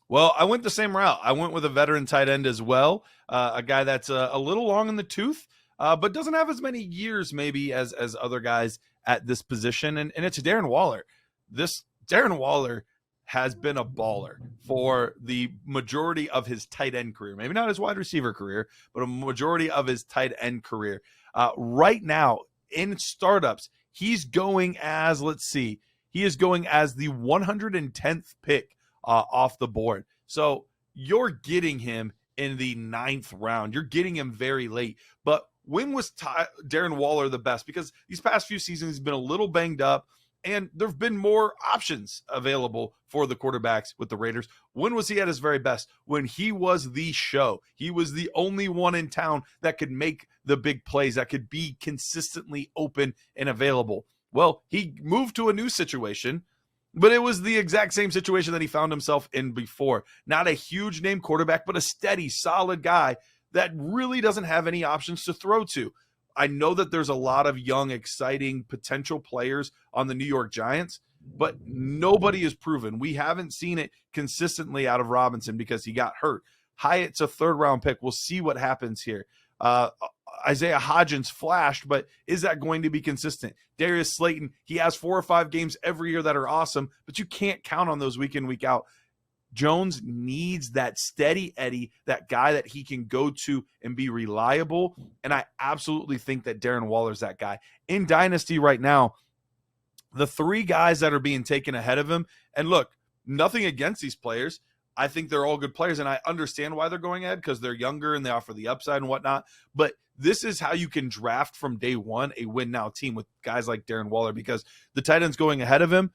Well, I went the same route. I went with a veteran tight end as well, a guy that's a little long in the tooth, but doesn't have as many years maybe as other guys at this position, and it's Darren Waller. This Darren Waller has been a baller for the majority of his tight end career. Maybe not his wide receiver career, but a majority of his tight end career. Right now in startups, he's going as, he is going as the 110th pick off the board. So you're getting him in the 9th round. You're getting him very late. But when was Darren Waller the best? Because these past few seasons he's been a little banged up, and there have been more options available for the quarterbacks with the Raiders. When was he at his very best? When he was the show. He was the only one in town that could make the big plays, that could be consistently open and available. Well, he moved to a new situation, but it was the exact same situation that he found himself in before. Not a huge name quarterback, but a steady, solid guy that really doesn't have any options to throw to. I know that there's a lot of young, exciting potential players on the New York Giants, but nobody is proven. We haven't seen it consistently out of Robinson because he got hurt. Hyatt's a 3rd-round pick. We'll see what happens here. Isaiah Hodgins flashed, but is that going to be consistent? Darius Slayton, he has 4 or 5 games every year that are awesome, but you can't count on those week in, week out. Jones needs that steady Eddie, that guy that he can go to and be reliable. And I absolutely think that Darren Waller is that guy. In Dynasty right now, the 3 guys that are being taken ahead of him, and look, nothing against these players. I think they're all good players, and I understand why they're going ahead because they're younger and they offer the upside and whatnot. But this is how you can draft from day one a win-now team with guys like Darren Waller, because the tight ends going ahead of him,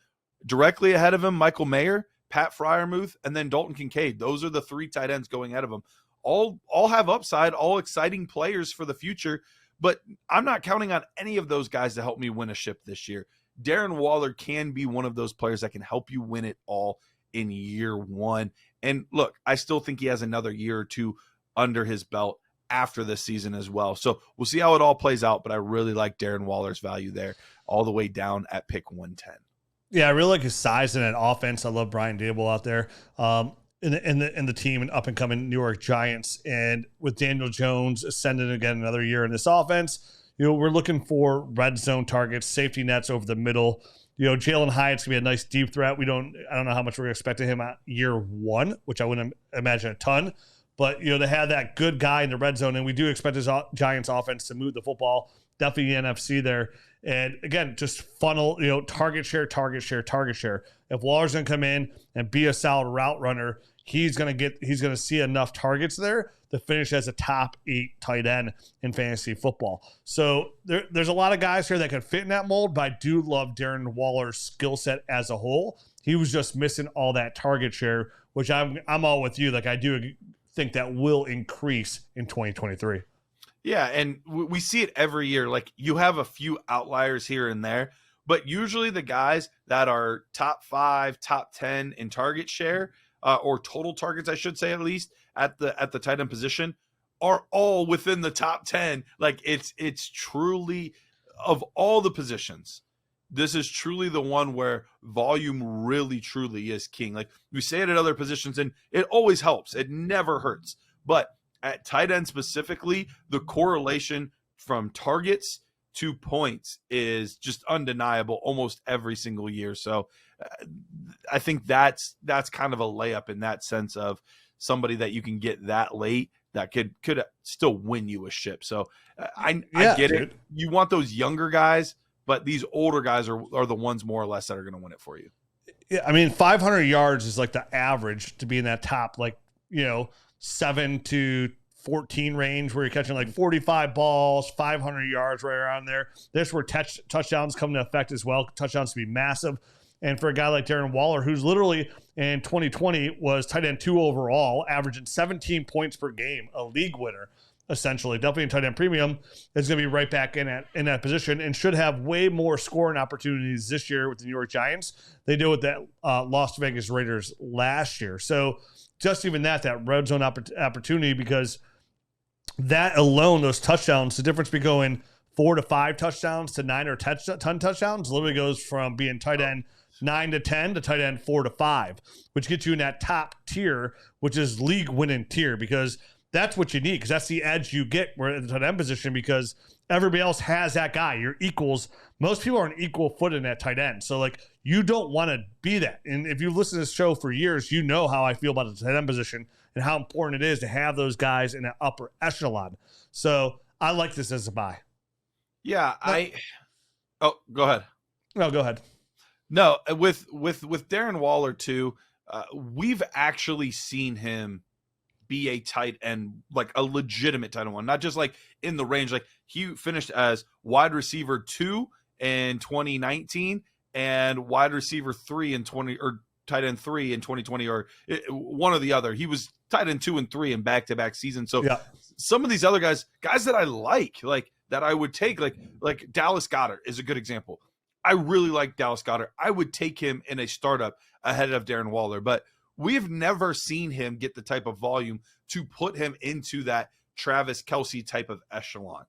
directly ahead of him, Michael Mayer, Pat Freiermuth, and then Dalton Kincaid. Those are the 3 tight ends going ahead of him. All have upside, all exciting players for the future, but I'm not counting on any of those guys to help me win a ship this year. Darren Waller can be one of those players that can help you win it all in year 1. And look, I still think he has another year or 2 under his belt after this season as well. So we'll see how it all plays out, but I really like Darren Waller's value there all the way down at pick 110. Yeah, I really like his size in that offense. I love Brian Dable out there in the team and up and coming New York Giants. And with Daniel Jones ascending again another year in this offense, we're looking for red zone targets, safety nets over the middle. Jalen Hyatt's gonna be a nice deep threat. I don't know how much we're expecting him at year 1, which I wouldn't imagine a ton. But to have that good guy in the red zone, and we do expect this Giants offense to move the football. Definitely the NFC there. And again, just funnel, target share. If Waller's going to come in and be a solid route runner, he's going to see enough targets there to finish as a top 8 tight end in fantasy football. So there's a lot of guys here that can fit in that mold, but I do love Darren Waller's skill set as a whole. He was just missing all that target share, which I'm all with you. Like, I do think that will increase in 2023. Yeah, and we see it every year. Like, you have a few outliers here and there, but usually the guys that are top 5, top 10 in target share, or total targets, I should say, at least at the tight end position, are all within the top 10. Like, it's truly, of all the positions, this is truly the one where volume really, truly is king. Like, we say it at other positions, and it always helps. It never hurts. But at tight end specifically, the correlation from targets to points is just undeniable almost every single year. So I think that's kind of a layup in that sense of somebody that you can get that late that could still win you a ship. So I get it. You want those younger guys, but these older guys are the ones more or less that are going to win it for you. Yeah, I mean, 500 yards is like the average to be in that top, 7 to 14 range, where you're catching like 45 balls, 500 yards right around there. That's where touchdowns come into effect as well. Touchdowns to be massive. And for a guy like Darren Waller, who's literally in 2020 was tight end 2 overall, averaging 17 points per game, a league winner, essentially. Definitely in tight end premium, is going to be right back in that position and should have way more scoring opportunities this year with the New York Giants. They did with that Las Vegas Raiders last year. So just even that red zone opportunity, because that alone, those touchdowns, the difference between going 4 to 5 touchdowns to 9 or 10 touchdowns literally goes from being tight end 9 to 10, the tight end 4 to 5, which gets you in that top tier, which is league winning tier, because that's what you need, because that's the edge you get where at the tight end position, because everybody else has that guy. You're equals. Most people are on equal foot in that tight end. So, like, you don't want to be that. And if you've listened to this show for years, you know how I feel about the tight end position and how important it is to have those guys in that upper echelon. So I like this as a buy. Yeah, Oh, go ahead. No, go ahead. No, with Darren Waller too, we've actually seen him be a tight end, like a legitimate tight end one, not just like in the range. Like, he finished as wide receiver 2 in 2019 and wide receiver 3 in 20, or tight end 3 in 2020, or one or the other. He was tight end 2 and 3 in back-to-back seasons. So some of these other guys that I like that I would take, like Dallas Goedert is a good example. I really like Dallas Goedert. I would take him in a startup ahead of Darren Waller, but we've never seen him get the type of volume to put him into that Travis Kelce type of echelon,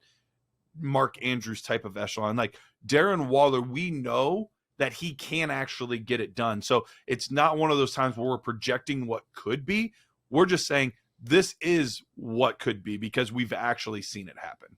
Mark Andrews type of echelon. Like, Darren Waller, we know that he can actually get it done. So it's not one of those times where we're projecting what could be. We're just saying this is what could be, because we've actually seen it happen.